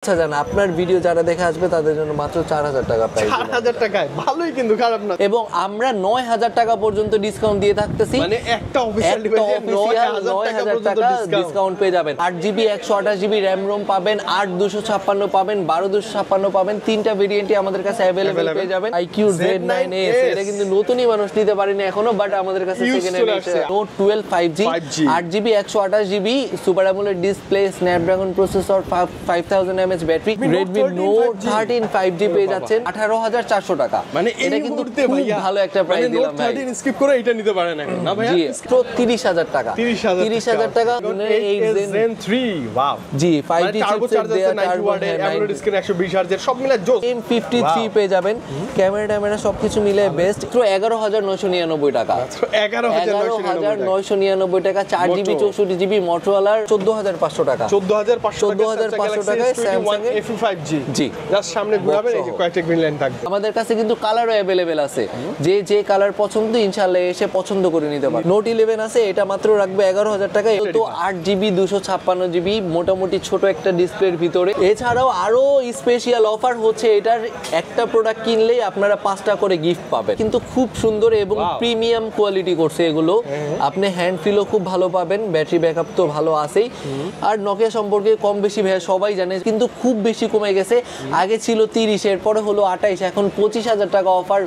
আচ্ছা জান আপনার ভিডিও যারা দেখে আসবে তাদের জন্য মাত্র 4000 টাকা প্রাইস 4000 টাকায় ভালোই কিন্তু খারাপ না এবং আমরা 9000 টাকা পর্যন্ত ডিসকাউন্ট দিয়ে থাকতেছি মানে একটা অফিশিয়াল ডিভাইসে 9000 টাকা ডিসকাউন্ট পেয়ে যাবেন 8GB 128GB RAM ROM পাবেন 8256 পাবেন 12256 পাবেন তিনটা ভেরিয়েন্টই আমাদের কাছে अवेलेबल পেয়ে যাবেন IQ Z9s এটা কিন্তু নতুনই মানুষ নিতে পারেনি এখনো বাট আমাদের কাছে সেকেন্ড হ্যান্ড আছে Note 12 5G 8GB 128GB super AMOLED display Snapdragon processor 5000 battery Redmi Note 13 5G পেয়ে যাচ্ছেন 18400 টাকা মানে এটা কিন্তু খুব ভালো একটা প্রাইস দিলাম ভাই 13 স্কিপ করে এটা নিতে পারেন এখন না ভাই জি তো 30000 টাকা 30000 টাকা এই Zen 3 ওয়াও জি 5G টার্বো চার্জার আছে 90 ওয়াট অ্যামোলেড স্ক্রিন 120 Hz এর সব মিলে জোস M53 পেয়ে যাবেন ক্যামেরা সবকিছু মিলে বেস্ট তো 11999 টাকা 11999 টাকা 4GB 64GB Motorola 14500 টাকা 14500 টাকায় Samsung A5G জি জাস্ট সামনে ঘোরাবেন এই যে কয়েকটা গ্রিন লাইন থাকবে আমাদের কাছে কিন্তু কালারও अवेलेबल আছে যে কালার পছন্দ ইনশাআল্লাহ এসে পছন্দ করে নিতে পারবে Note 11 আছে এটা মাত্র রাখবে 11000 টাকা তো 8GB 256GB মোটামুটি ছোট একটা ডিসপ্লের ভিতরে এছাড়াও আরো স্পেশাল অফার হচ্ছে এটার একটা প্রোডাক্ট কিনলেই আপনারা 5টা করে গিফট পাবেন কিন্তু খুব সুন্দর এবং প্রিমিয়াম কোয়ালিটি করছে এগুলো আপনি হ্যান্ড ফিলও খুব ভালো পাবেন ব্যাটারি ব্যাকআপ তো ভালো আছেই আর Nokia সম্পর্কে কম বেশি ভাই সবাই জানে কিন্তু খুব বেশি কমে গেছে আগে ছিল 30 এর পরে হলো 28 এখন 25000 টাকা অফার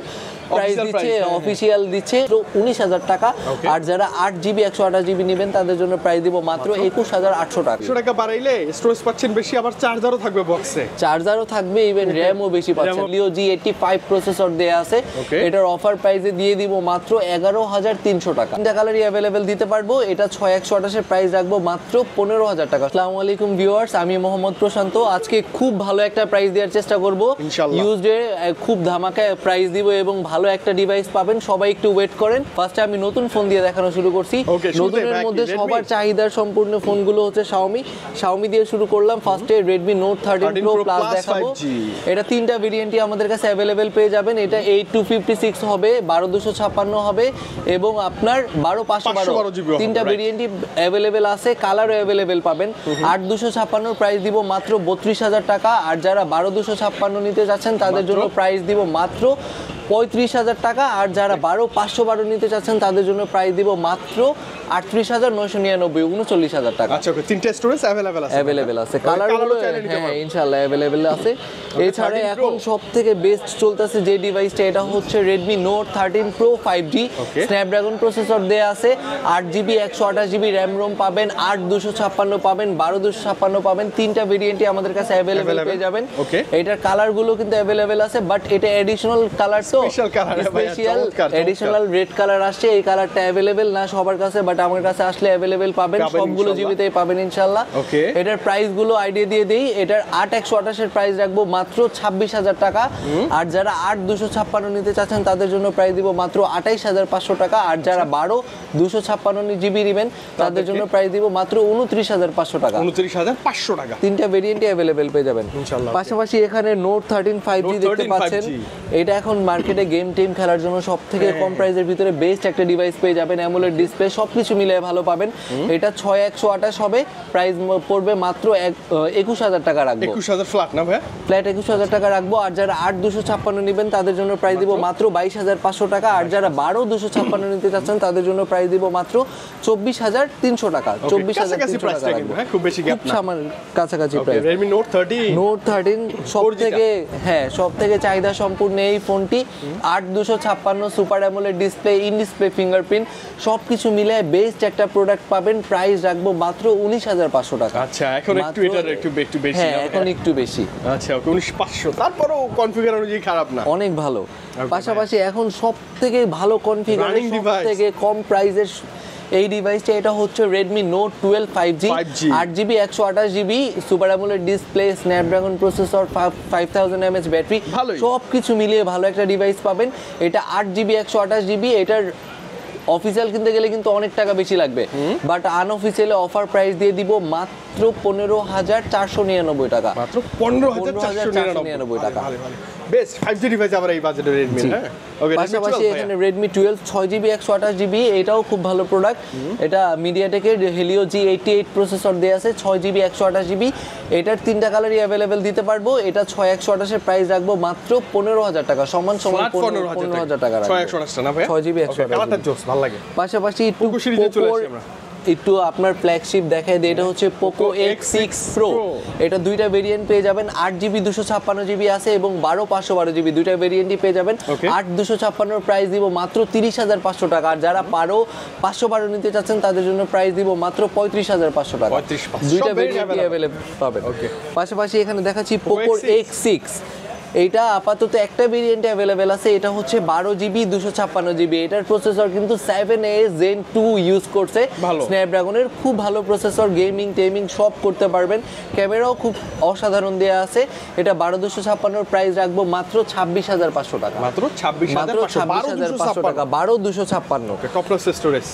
প্রাইস দিচ্ছে অফিশিয়াল দিচ্ছে তো 19000 টাকা আর যারা 8GB 128GB নেবেন তাদের জন্য প্রাইস দিব মাত্র 21800 টাকা 100 টাকা বাড়াইলে স্টোরেজ পাচ্ছেন বেশি আবার চার্জারও থাকবে বক্সে চার্জারও থাকবে ইভেন র‍্যামও বেশি পাচ্ছেন Helio G85 প্রসেসর দেয়া আছে এটার অফার প্রাইসে দিয়ে দিব মাত্র 11300 টাকা তিনটা কালারই अवेलेबल দিতে পারবো এটা 6128 এর প্রাইস রাখবো মাত্র 15000 টাকা আসসালামু আলাইকুম ভিউয়ার্স আমি মোহাম্মদ প্রশান্ত আজকে খুব ভালো একটা প্রাইস দেওয়ার চেষ্টা করব ইউজড এ খুব ধামাকা প্রাইস দিব এবং ভালো একটা ডিভাইস পাবেন সবাই একটু ওয়েট করেন ফার্স্টে আমি নতুন ফোন দিয়ে দেখানো শুরু করছি নতুনের মধ্যে সবার চাহিদার সম্পূর্ণ ফোনগুলো হচ্ছে Xiaomi দিয়ে শুরু করলাম ফার্স্টে Redmi Note 13 Pro Plus দেখাবো এটা তিনটা ভেরিয়েন্টই আমাদের কাছে अवेलेबल পেয়ে যাবেন এটা 8256 হবে 12256 হবে এবং আপনার 12512 তিনটা ভেরিয়েন্টই अवेलेबल আছে কালারও अवेलेबल পাবেন 8256 এর প্রাইস দিব মাত্র 32000 টাকা আর যারা 12256 নিতে যাচ্ছেন তাদের জন্য প্রাইস দিব মাত্র 35000 টাকা আর যারা 12512 নিতে চাচ্ছেন তাদের জন্য প্রাইস দিব মাত্র 38999 39000 টাকা আচ্ছা ওকে তিনটা স্টোরেজ अवेलेबल আছে কালারগুলো হ্যাঁ ইনশাআল্লাহ अवेलेबल আছে এছাড়া এখন সবথেকে বেস্ট চলতেছে যে ডিভাইসটা এটা হচ্ছে Redmi Note 13 Pro 5G Snapdragon processor দেয়া আছে 8GB 128GB RAM ROM পাবেন 8256 পাবেন 12256 পাবেন তিনটা ভেরিয়েন্টই আমাদের কাছে अवेलेबल পেয়ে যাবেন এটার কালারগুলো কিন্তু अवेलेबल আছে বাট এটা additional colour special additional red colour আসছে এই কালারটা अवेलेबल না সবার কাছে বাট আমার কাছে আসলে अवेलेबल পাবেন সবগুলো জিবিতেই পাবেন ইনশাআল্লাহ এটার প্রাইস গুলো আইডিয়া দিয়ে দেই এটার 8128 এর প্রাইস রাখবো মাত্র 26000 টাকা আর যারা 8256 নিতে চাচ্ছেন তাদের জন্য প্রাইস দিব মাত্র 28500 টাকা আর যারা 12256 জিবি নেবেন তাদের জন্য প্রাইস দিব মাত্র 29500 টাকা 29500 টাকা তিনটা ভেরিয়েন্টই अवेलेबल পেয়ে যাবেন ইনশাআল্লাহ পাশাপাশি এখানে Note 13 5G দেখতে পাচ্ছেন এটা এখন মার্কেটে গেম টিম খেলার জন্য সবথেকে কম প্রাইসের ভিতরে বেস্ট একটা ডিভাইস পেয়ে যাবেন অ্যামোলেড ডিসপ্লে সবকিছু মিলিয়ে ভালো পাবেন এটা 6128 হবে প্রাইস পড়বে মাত্র 21000 টাকা রাখবো 21000 ফ্ল্যাট না ভাই ফ্ল্যাট 21000 টাকা রাখবো আর যারা 8256 নেবেন তাদের জন্য প্রাইস দিব মাত্র 22500 টাকা আর যারা 12256 নিতে চাচ্ছেন তাদের জন্য প্রাইস দিব মাত্র 24300 টাকা 24300 টাকা রাখবো খুব বেশি গ্যাপ না আমার কাছাকাছি প্রাইস Redmi Note 13 সবথেকে চাহিদা সম্পূর্ণ এই ফোনটি 8256 super AMOLED display in display fingerprint সবকিছু মিলে বেস্ট একটা প্রোডাক্ট পাবেন প্রাইস রাখবো মাত্র 19500 টাকা আচ্ছা এখন একটু বেশি হ্যাঁ এখন একটু বেশি আচ্ছা ওকে 19500 তারপরও কনফিগার অনুযায়ী খারাপ না অনেক ভালো পাশাপাশি এখন সবথেকে ভালো কনফিগার সবথেকে কম প্রাইসের এই ডিভাইসটা এটা হচ্ছে Redmi Note 12 5G 8GB 128GB super AMOLED display Snapdragon processor 5000 mAh battery সবকিছু মিলিয়ে ভালো একটা ডিভাইস পাবেন এটা 8GB 128GB এটার অফিশিয়াল কিনতে গেলে কিন্তু অনেক টাকা বেশি লাগবে বাট আনঅফিশিয়ালি অফার প্রাইস দিয়ে দিব মাত্র 15499 টাকা মাত্র 15499 টাকা বেস্ট 5G ডিভাইস আবার এই বাজেটে Redmi হ্যাঁ ওকে পাশাপাশি এখানে Redmi 12 6GB 128GB এটাও খুব ভালো প্রোডাক্ট এটা মিডিয়াটেকের Helio G88 প্রসেসর দেয়া আছে 6GB 128GB এটার তিনটা কালারই अवेलेबल দিতে পারবো এটা 6128 এর প্রাইস রাখবো মাত্র 15000 টাকা সমান 15000 টাকা 6128 না ভাই 6GB 128GB কালারটা জোস ভালো লাগে পাশাপাশি Poco সিরিজে চলে আসি আমরা একটু আপনার ফ্ল্যাগশিপ দেখাই দিই এটা হচ্ছে Poco X6 Pro এটা দুইটা ভেরিয়েন্ট পেয়ে যাবেন 8GB 256GB আছে এবং 12512GB দুইটা ভেরিয়েন্টই পেয়ে যাবেন 8256 এর প্রাইস দিব মাত্র 30500 টাকা আর যারা 512 নিতে চাচ্ছেন তাদের জন্য প্রাইস দিব মাত্র 35500 টাকা দুইটা ভেরিয়েন্টই अवेलेबल পাবেন পাশাপাশি এখানে দেখাচ্ছি Poco X6 এইটা আপাতত একটা ভেরিয়েন্টে अवेलेबल আছে এটা হচ্ছে 12GB 256GB এটার প্রসেসর কিন্তু 7A Zen 2 ইউজ করছে স্ন্যাপড্রাগনের খুব ভালো প্রসেসর গেমিং টেমিং সব করতে পারবেন ক্যামেরাও খুব অসাধারণ দেয়া আছে এটা 12256 এর প্রাইস রাখবো মাত্র 26500 টাকা মাত্র 26500 টাকা 12256 টপ ক্লাস স্টোরেজ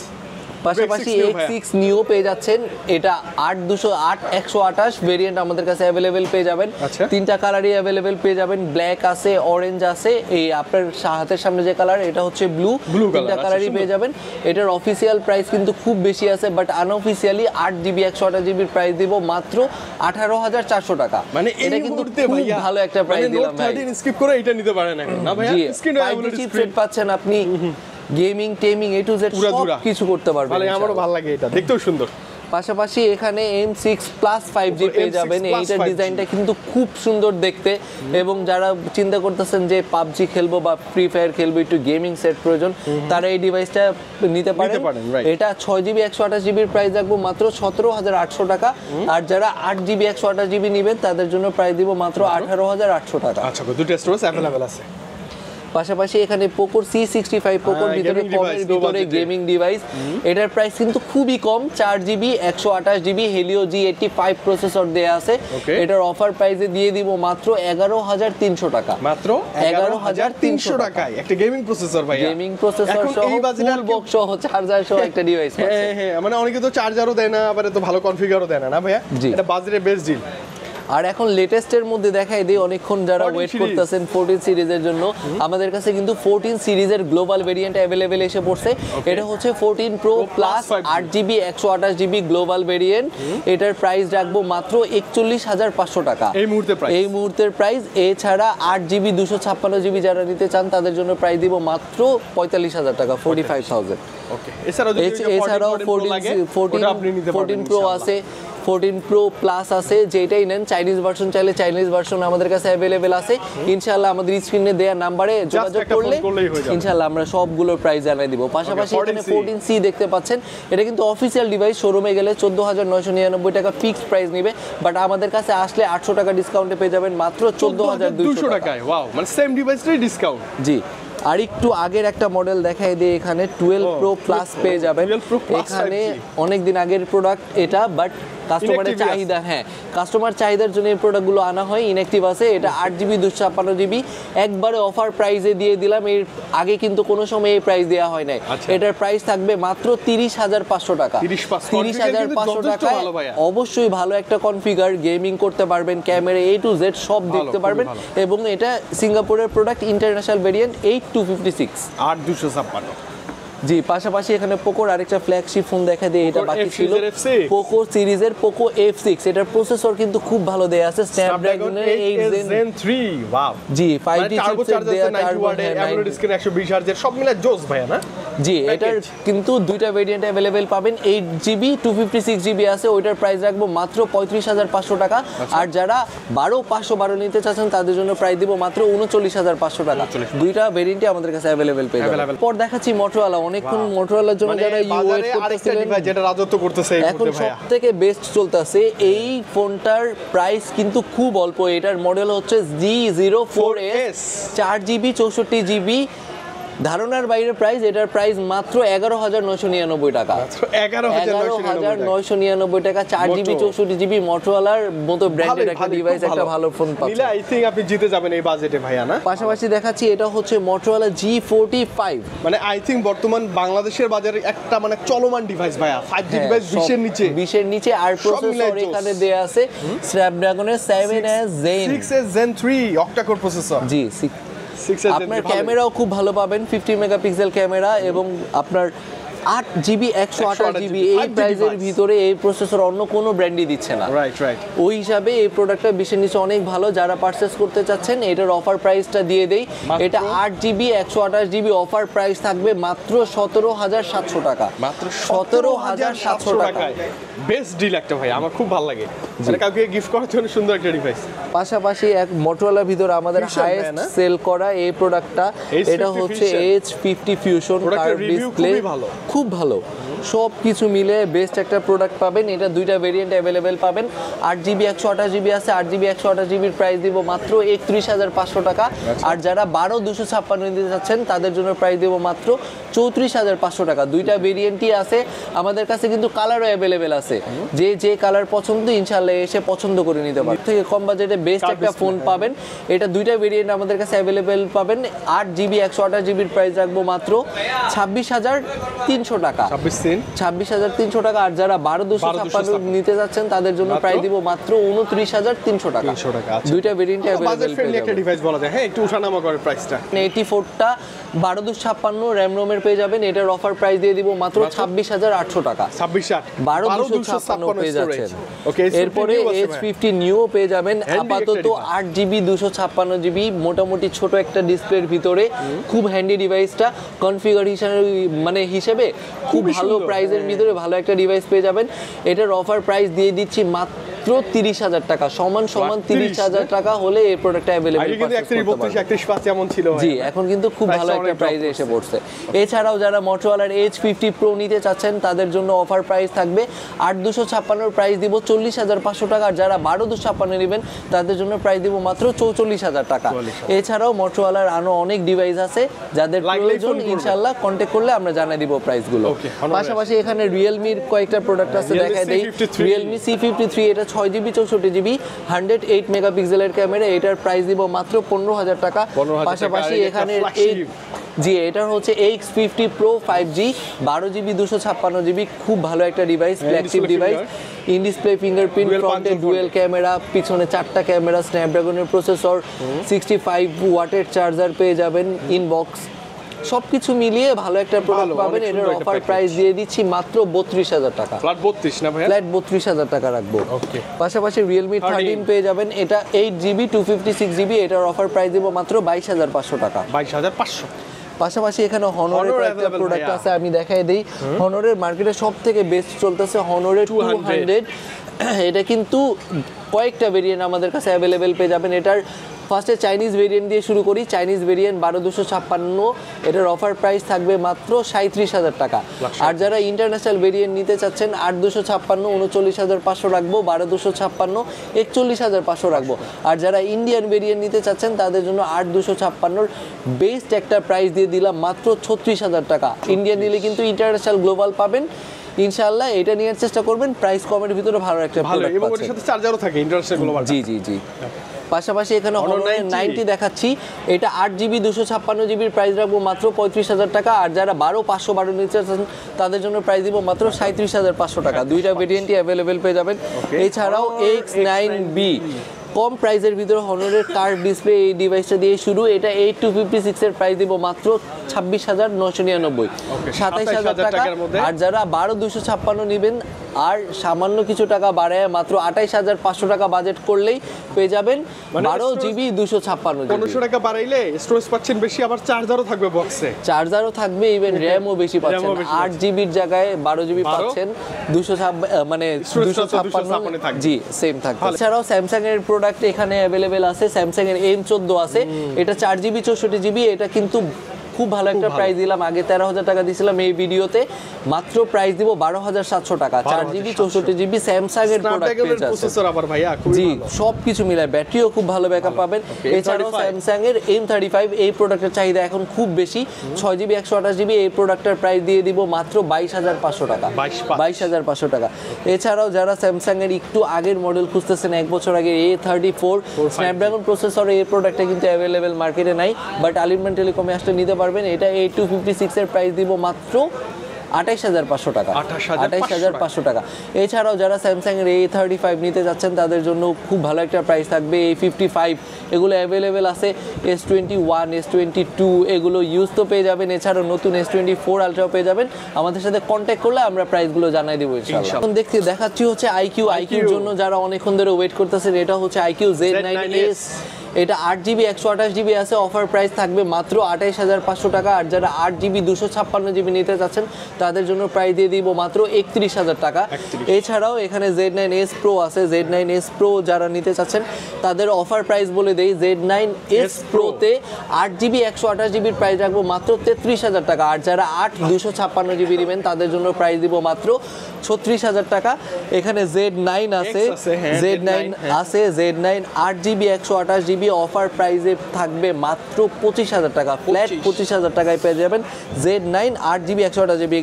পাশাপাশি X6 Neo পেয়ে যাচ্ছেন এটা 128 ভেরিয়েন্ট আমাদের কাছে अवेलेबल পেয়ে যাবেন তিনটা কালারই अवेलेबल পেয়ে যাবেন ব্ল্যাক আছে অরেঞ্জ আছে এই আপনার হাতের সামনে যে কালার এটা হচ্ছে ব্লু তিনটা কালারই পেয়ে যাবেন এটার অফিশিয়াল প্রাইস কিন্তু খুব বেশি আছে বাট আনঅফিশিয়ালি 8GB 128GB এর প্রাইস দিব মাত্র 18400 টাকা মানে এটা কিন্তু খুব ভালো একটা প্রাইস দিলাম ভাই স্কিপ করে এটা নিতে পারেন না ভাই স্ক্রিনে AMOLED চিপসেট পাচ্ছেন আপনি gaming taming A to Z সব কিছু করতে পারবেন ভালো আমারও ভালো লাগে এটা দেখতেও সুন্দর পাশাপাশি এখানে M6 Plus 5G পেয়ে যাবেন এইটার ডিজাইনটা কিন্তু খুব সুন্দর দেখতে এবং যারা চিন্তা করতেছেন যে PUBG খেলবো বা ফ্রি ফায়ার খেলবো একটু গেমিং সেট প্রয়োজন তারা এই ডিভাইসটা নিতে পারেন এটা 6GB 128GB এর প্রাইস রাখবো মাত্র 17800 টাকা আর যারা 8GB 128GB নেবেন তাদের জন্য প্রাইস দিব মাত্র 18800 টাকা আচ্ছা দুটো স্টোরেজ अवेलेबल আছে পাশাপাশি এখানে Poco C65 Poco ভিতরে কমের ভিতরে গেমিং ডিভাইস এটার প্রাইস কিন্তু খুবই কম 4GB 128GB Helio G85 processor দেয়া আছে এটার অফার প্রাইসে দিয়ে দিব মাত্র 11300 টাকা মাত্র 11300 টাকায় একটা গেমিং প্রসেসর ভাই গেমিং প্রসেসর সহ ফুল বক্স সহ চার্জার সহ একটা ডিভাইস হ্যাঁ মানে অনেকে তো চার্জারও দেয় না আবার তো ভালো কনফিগারও দেয় না ভাইয়া এটা বাজারে বেস্ট ডিল আর এখন লেটেস্টের মধ্যে দেখাই দিই অনেকক্ষণ যারা ওয়েট করতেছেন 14 সিরিজের জন্য আমাদের কাছে কিন্তু 14 সিরিজের গ্লোবাল ভেরিয়েন্ট अवेलेबल এসে পড়ছে এটা হচ্ছে 14 Pro Plus 8GB 128GB global variant এটার প্রাইস রাখবো মাত্র 41500 টাকা এই মুহূর্তের প্রাইস এছাড়া 8GB 256GB যারা নিতে চান তাদের জন্য প্রাইস দিব মাত্র 45000 টাকা 45000 ওকে এছাড়াও 14 Pro আছে 14 Pro Plus আছে যেটাই নেন চাইনিজ ভার্সন চাইলে চাইনিজ ভার্সন আমাদের কাছে अवेलेबल আছে ইনশাআল্লাহ আমাদের স্ক্রিনে দেয়া নম্বরে যোগাযোগ করলে ইনশাআল্লাহ আমরা সবগুলোর প্রাইস জানাই দিব পাশাপাশি এখানে 14C দেখতে পাচ্ছেন এটা কিন্তু অফিশিয়াল ডিভাইস শোরুমে গেলে 14999 টাকা ফিক্সড প্রাইস নেবে বাট আমাদের কাছে আসলে 800 টাকা ডিসকাউন্টে পেয়ে যাবেন মাত্র 14200 টাকায় ওয়াও মানে সেম ডিভাইসটাই ডিসকাউন্ট জি আর একটু আগের একটা মডেল দেখাই দিয়ে এখানে 12 Pro Plus পেয়ে যাবেন এখানে অনেক দিন আগের প্রোডাক্ট এটা বাট কাস্টমারের চাহিদা কাস্টমার চাহিদার জন্য এই প্রোডাক্টগুলো আনা হয় ইনঅ্যাক্টিভ আছে এটা 8GB 256GB একবারে অফার প্রাইসে দিয়ে দিলাম এর আগে কিন্তু কোনো সময় এই প্রাইস দেওয়া হয় নাই এটার প্রাইস থাকবে মাত্র 30500 টাকা 30500 টাকা অবশ্যই ভালো একটা কনফিগার গেমিং করতে পারবেন ক্যামেরা A to Z সব দেখতে পারবেন এবং এটা সিঙ্গাপুরের প্রোডাক্ট ইন্টারন্যাশনাল ভেরিয়েন্ট 8256 8256 জি পাশাপাশি এখানে পোকোর আরেকটা ফ্ল্যাগশিপ ফোন দেখা দেই এটা বাকি ছিল পোকো সিরিজের পোকো F6 এটার প্রসেসর কিন্তু খুব ভালো দেয়া আছে স্ন্যাপড্রাগনের 8 Zen 3 ওয়াও জি 5G চিপসেট দেয়া টার্বো AMOLED স্ক্রিন 120 Hz সব মিলে জোস ভাইয়া না জি এটার কিন্তু দুইটা ভেরিয়েন্ট अवेलेबल পাবেন 8GB 256GB আছে ওইটার প্রাইস রাখবো মাত্র 35500 টাকা আর যারা 12512 নিতে চাচ্ছেন তাদের জন্য প্রাইস দিব মাত্র 39500 টাকা দুইটা ভেরিয়েন্টই আমাদের কাছে अवेलेबल পেয়ে যাবেন পর দেখাচ্ছি মোটরোলা অনেকক্ষণ মোটরোলার জন্য যারা ওয়েট করতেছিলেন যেটা রাজত্ব করতেছে এই এখন সবথেকে বেস্ট চলতেছে এই ফোনটার প্রাইস কিন্তু খুব অল্প এটার মডেল হচ্ছে G04s 4GB 64GB ধারণার বাইরে প্রাইস, এটার প্রাইস মাত্র 11,999 টাকা। 11,999 টাকা, 4GB 64GB মোটরোলার মতো ব্র্যান্ডের একটা ডিভাইস, একটা ভালো ফোন পাচ্ছেন। নিলে আই থিং আপনি জিতে যাবেন এই বাজেটে ভাইয়া না? পাশাপাশি দেখাচ্ছি এটা হচ্ছে মোটরোলা G45, মানে আই থিং বর্তমান বাংলাদেশের বাজারে একটা মানে চলমান ডিভাইস ভাইয়া, 5G ডিভাইস 20 এর নিচে, 20 এর নিচে। আর প্রসেসর এখানে দেয়া আছে স্ন্যাপড্রাগনের 7S Zen 6S Zen 3 octa core processor. জি, 6S Zen 3 আপনার ক্যামেরাও খুব ভালো পাবেন, 50 মেগাপিক্সেল ক্যামেরা এবং আপনার 8GB 128GB এই প্রাইসের ভিতরে এই প্রসেসর অন্য কোনো ব্র্যান্ডই দিচ্ছে না। রাইট। ওই হিসাবে এই প্রোডাক্টটা বিশের নিচে অনেক ভালো। যারা পারচেজ করতে চাচ্ছেন এটার অফার প্রাইসটা দিয়ে দেই। এটা 8GB 128GB অফার প্রাইস থাকবে মাত্র 17,700 টাকা। মাত্র 17,700 টাকায় বেস্ট ডিল একটা ভাই, আমার খুব ভালো লাগে। এটা কাউকে গিফট করার জন্য সুন্দর একটা ডিভাইস। পাশাপাশি এক মোটরোলার ভিতর আমাদের হাইয়েস্ট সেল করা এই প্রোডাক্টটা, এটা হচ্ছে H50 ফিউশন কার্ভ ডিসপ্লে, খুব ভালো। সব কিছু মিলে বেস্ট একটা প্রোডাক্ট পাবেন। এটা দুইটা ভেরিয়েন্ট অ্যাভেলেবেল পাবেন। 8GB 128GB আছে, 8GB 128GBর প্রাইস দিব মাত্র 31,500 টাকা। আর যারা 12/256 নিতে চাচ্ছেন তাদের জন্য প্রাইস দেব মাত্র 34,500 টাকা। দুইটা ভেরিয়েন্টই আছে আমাদের কাছে, কিন্তু কালারও অ্যাভেলেবেল আছে। যে কালার পছন্দ ইনশাআল্লাহ এসে পছন্দ করে নিতে পারবেন। থেকে কম বাজেটে বেস্ট একটা ফোন পাবেন। এটা দুইটা ভেরিয়েন্ট আমাদের কাছে অ্যাভেলেবেল পাবেন। 8GB 128GBর প্রাইস রাখবো মাত্র 26,300 টাকা। 26,300 টাকা। আর যারা 12/256 নিতে যাচ্ছেন তাদের জন্য প্রাইস দিব মাত্র 29,300 টাকা। দুইটা ভেরিয়েন্ট বাজেট ফ্রেন্ডলি একটা ডিভাইস বলা যায়। হ্যাঁ, একটু ওঠানামা করে প্রাইসটা। 84টা 12/256 র‍্যাম রোমের পেয়ে যাবেন। এটার অফার প্রাইস দিয়ে দিব মাত্র 26,800 টাকা। 12/256 পেয়ে যাচ্ছেন। এরপরে H50 নিউ পেয়ে যাবেন। আপাতত 8GB 256GB মোটামুটি ছোট একটা ডিসপ্লের ভিতরে খুব হ্যান্ডি ডিভাইসটা। কনফিগারেশন মানে হিসেবে খুব ভালো প্রাইসের ভিতরে ভালো একটা ডিভাইস পেয়ে যাবেন। এটার অফার প্রাইস দিয়ে দিচ্ছি মাত্র 30,000 টাকা। সমান 30,000 টাকা হলে এই প্রোডাক্টটা अवेलेबल ছিল। জি, এখন কিন্তু খুব ভালো একটা প্রাইসে এসে পড়ছে। এছাড়াও যারা মোটরোলার H50 Pro নিতে চাচ্ছেন তাদের জন্য অফার প্রাইস থাকবে 8/256 এর প্রাইস দিব 40,500 টাকা। আর যারা 12/256 নেবেন তাদের জন্য প্রাইস দিব মাত্র 44,000 টাকা। এছাড়াও মোটরোলার আরো অনেক ডিভাইস আছে, যাদের প্রয়োজন ইনশাআল্লাহ কন্টাক্ট করলে আমরা জানাই দিব প্রাইসগুলো। পাশাপাশি এখানে Realme এর কয়েকটা প্রোডাক্ট আছে, দেখাই দেই। Realme C53 এটা 6GB 64GB 108 মেগাপিক্সেলের ক্যামেরা, এটার প্রাইস দিব মাত্র 15,000 টাকা। পাশাপাশি এখানে জি, এটার হচ্ছে X50 Pro 5G 12GB 256GB, খুব ভালো একটা device, flagship device. In display fingerprint, ফ্রন্টে ডুয়েল ক্যামেরা, পিছনে 4টা ক্যামেরা, স্ন্যাপড্রাগনের প্রসেসর, 65 ওয়াটের চার্জার পেয়ে যাবেন, ইনবক্স, সবকিছু মিলিয়ে ভালো একটা প্রোডাক্ট পাবেন। এটার অফার প্রাইস দিয়ে দিচ্ছি মাত্র 32,000 টাকা। ফ্ল্যাট 32 না ভাই? ফ্ল্যাট 32,000 টাকা রাখবো। পাশাপাশি Realme 13 পেয়ে যাবেন। এটা 8GB 256GB, এটার অফার প্রাইস দেব মাত্র 22,500 টাকা। 22,500। পাশাপাশি এখানে হনরের একটা প্রোডাক্ট আছে, আমি দেখাই দেই। হনরের মার্কেটে সবথেকে বেস্ট চলতেছে হনরের 200। এটা কিন্তু কয়েকটা ভেরিয়েন্ট আমাদের কাছে অ্যাভেলেবেল পেয়ে যাবেন। এটার ফার্স্টে চাইনিজ ভেরিয়েন্ট দিয়ে শুরু করি। চাইনিজ ভেরিয়েন্ট 12/256, এটার অফার প্রাইস থাকবে মাত্র 37,000 টাকা। আর যারা ইন্টারন্যাশনাল ভেরিয়েন্ট নিতে চাচ্ছেন 8/256 39,500 রাখবো, 12/256 41,500 রাখবো। আর যারা ইন্ডিয়ান ভেরিয়েন্ট নিতে চাচ্ছেন তাদের জন্য 8/256 বেস্ট একটা প্রাইস দিয়ে দিলাম মাত্র 36,000 টাকা। ইন্ডিয়ান নিলে কিন্তু ইন্টারন্যাশনাল গ্লোবাল পাবেন ইনশাআল্লাহ। এটা নেওয়ার চেষ্টা করবেন, প্রাইস কমের ভিতরে ভালো একটা প্রোডাক্ট এবং এর সাথে চার্জারও থাকে ইন্টারন্যাশনাল গ্লোবাল। জি। পাশাপাশি এখানে Honor 90 দেখাচ্ছি। এটা 8GB 256GBর প্রাইস রাখবো মাত্র 35,000 টাকা। আর যারা 12/512 নিতে চাচ্ছেন তাদের জন্য প্রাইস দিব মাত্র 37,500 টাকা। দুইটা ভেরিয়েন্টই অ্যাভেলেবেল পেয়ে যাবেন। এছাড়াও X9B কম প্রাইসের ভিতরে হনরের কার্ভ ডিসপ্লে এই ডিভাইসটা দিয়ে শুরু। এটা 8256 এর প্রাইস দিব মাত্র 26,999, 27,000 টাকা। আর যারা 12/256 নেবেন আর সামান্য কিছু টাকা বাড়ায় মাত্র 28,500 টাকা বাজেট করলেই পেয়ে যাবেন 12GB 256GB। 1500 টাকা বাড়াইলে স্টোরেজ পাচ্ছেন বেশি, আবার চার্জারও থাকবে বক্সে। চার্জারও থাকবে, ইভেন র‍্যামও বেশি পাচ্ছেন। 8GBর জায়গায় 12GB পাচ্ছেন, 256 থাকবে। জি, সেম থাকবে। এছাড়াও স্যামসাং এর প্রোডাক্ট এখানে অ্যাভেলেবেল আছে। স্যামসাং এর M14 আছে, এটা 4GB 64GB, এটা কিন্তু খুব ভালো একটা প্রাইস দিলাম, আগে 13,000 টাকা দিয়েছিলাম, এই ভিডিওতে মাত্র প্রাইস দিব 12,700 টাকা। 4GB 64GB স্যামসাং এর প্রোডাক্ট পেয়ে প্রসেসর আবার ভাইয়া খুবই জি, ভালো। সবকিছু মিলায় ব্যাটারিও খুব ভালো ব্যাকআপ পাবেন। এছাড়াও স্যামসাং এর M35 এই প্রোডাক্টের চাহিদা এখন খুব বেশি, 6GB 128GB এই প্রোডাক্টের প্রাইস দিয়ে দিব মাত্র 22,500 টাকা। 22,500 টাকা। এছাড়াও যারা স্যামসাং এর একটু আগের মডেল খুঁজতেছেন, 1 বছর আগে A34 স্ন্যাপড্রাগন প্রসেসর, এই প্রোডাক্টটা কিন্তু অ্যাভেলেবেল মার্কেটে নাই, বাট আলিগড় টেলিকমে আসলে নিতে পারবেন। এটা A256 এর প্রাইস দিব মাত্র 28,500 টাকা। 28,500 টাকা। এছাড়াও যারা স্যামসাং এর A35 নিতে যাচ্ছেন তাদের জন্য খুব ভালো একটা প্রাইস থাকবে। A55 এগুলো অ্যাভেলেবেল আছে, S21 S22 এগুলো ইউজ তো পেয়ে যাবেন, এছাড়াও নতুন S24 আলট্রাও পেয়ে যাবেন। আমাদের সাথে কন্ট্যাক্ট করলে আমরা প্রাইসগুলো জানাই দেবো ইনশাআল্লাহ। এখন দেখাচ্ছি হচ্ছে আইকিউর জন্য যারা অনেকক্ষণ ধরে ওয়েট করতেছেন, এটা হচ্ছে iQOO Z9S। এটা 8GB 128GB আছে, অফার প্রাইস থাকবে মাত্র 28,500 টাকা। আর যারা 8GB 256GB নিতে চাচ্ছেন তাদের জন্য প্রাইস দিয়ে দিব মাত্র 31,000 টাকা। এছাড়াও এখানে Z9S Pro আছে, Z9S Pro যারা নিতে চাচ্ছেন তাদের অফার প্রাইস বলে দেই, Z9S Pro তে 8GB 128GB প্রাইস রাখবো মাত্র 33,000 টাকা। আর যারা 8 256GB নেবেন তাদের জন্য প্রাইস দিব মাত্র 36,000 টাকা। এখানে Z9 আছে, Z9 আছে, Z9 8GB 128GB অফার প্রাইসে থাকবে মাত্র 25,000 টাকা, ফ্ল্যাট 25,000 টাকায় পেয়ে যাবেন Z9 8GB 128GB।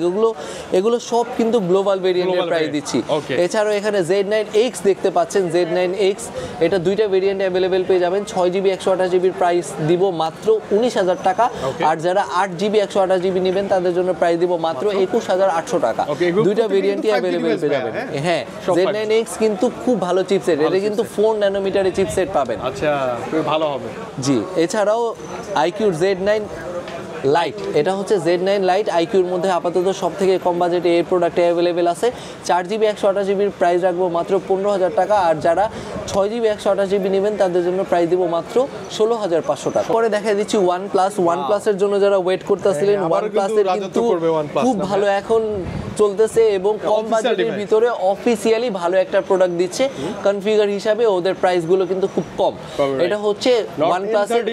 এগুলো সব কিন্তু গ্লোবাল ভেরিয়েন্টের প্রাইস দিচ্ছি। এছাড়াও এখানে Z9X দেখতে পাচ্ছেন, Z9X এটা দুইটা ভেরিয়েন্ট অ্যাভেলেবেল পেয়ে যাবেন। 6GB 128GB প্রাইস দিব মাত্র 19,000 টাকা। আর যারা 8GB 128GB নেবেন তাদের জন্য প্রাইস দিব মাত্র 21,800 টাকা। দুইটা ভেরিয়েন্টই অ্যাভেলেবেল পেয়ে যাবেন। হ্যাঁ, Z9X কিন্তু খুব ভালো চিপসেট, এটা কিন্তু 4 ন্যানোমিটারের চিপসেট পাবেন। আচ্ছা, খুব ভালো হবে। জি, এছাড়াও iQOO Z9 লাইট, এটা হচ্ছে Z9 লাইট iQOOর মধ্যে আপাতত সব থেকে কম বাজেটে এই প্রোডাক্ট অ্যাভেলেবেল আছে। 4GB 128GB প্রাইস রাখবো মাত্র 15,000 টাকা। আর যারা 6GB 128GB নেবেন তাদের জন্য প্রাইস দিব মাত্র 16,500 টাকা। পরে দেখা দিচ্ছি OnePlus এর জন্য যারা ওয়েট করতেছিলেন, OnePlus এর কিন্তু খুব ভালো এখন চলতেছে এবং কম বাজেটের ভিতরে অফিসিয়ালি ভালো একটা প্রোডাক্ট দিচ্ছে। কনফিগার হিসাবে ওদের প্রাইসগুলো কিন্তু খুব কম। এটা হচ্ছে OnePlus এর